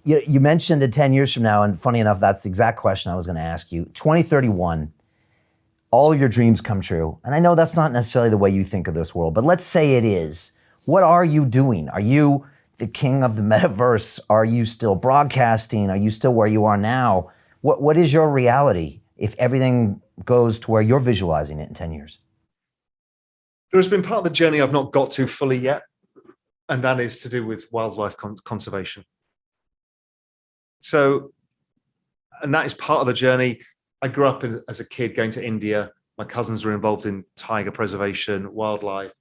You mentioned it 10 years from now, and funny enough, that's the exact question I was going to ask you. 2031, all of your dreams come true. And I know that's not necessarily the way you think of this world, but let's say it is. What are you doing? Are you the king of the metaverse? Are you still broadcasting? Are you still where you are now? What is your reality if everything goes to where you're visualizing it in 10 years? There's been part of the journey I've not got to fully yet, and that is to do with wildlife conservation. So, and that is part of the journey. I grew up as a kid going to India. My cousins were involved in tiger preservation, wildlife.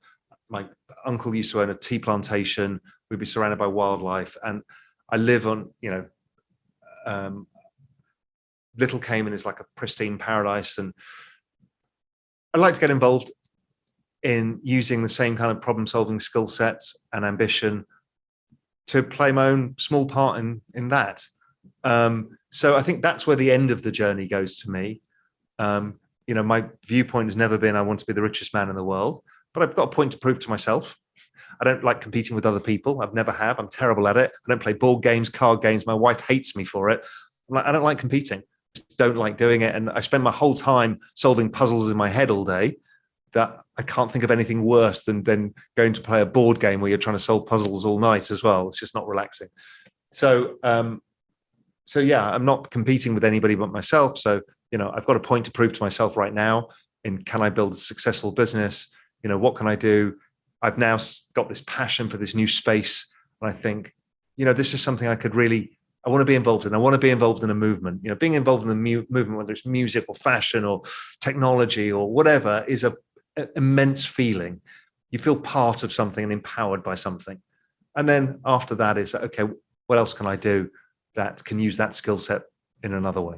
My uncle used to own a tea plantation. We'd be surrounded by wildlife. And I live on, Little Cayman is like a pristine paradise. And I'd like to get involved in using the same kind of problem-solving skill sets and ambition to play my own small part in that. So I think that's where the end of the journey goes to me. My viewpoint has never been I want to be the richest man in the world, but I've got a point to prove to myself. I don't like competing with other people. I've never have. I'm terrible at it. I don't play board games, card games. My wife hates me for it. I don't like competing. I don't like doing it. And I spend my whole time solving puzzles in my head all day that I can't think of anything worse than going to play a board game where you're trying to solve puzzles all night as well. It's just not relaxing. So yeah, I'm not competing with anybody but myself. So, I've got a point to prove to myself right now in can I build a successful business? What can I do? I've now got this passion for this new space. And I think, this is something I want to be involved in. I want to be involved in a movement. Being involved in the movement, whether it's music or fashion or technology or whatever, is an immense feeling. You feel part of something and empowered by something. And then after that is, okay, what else can I do that can use that skill set in another way?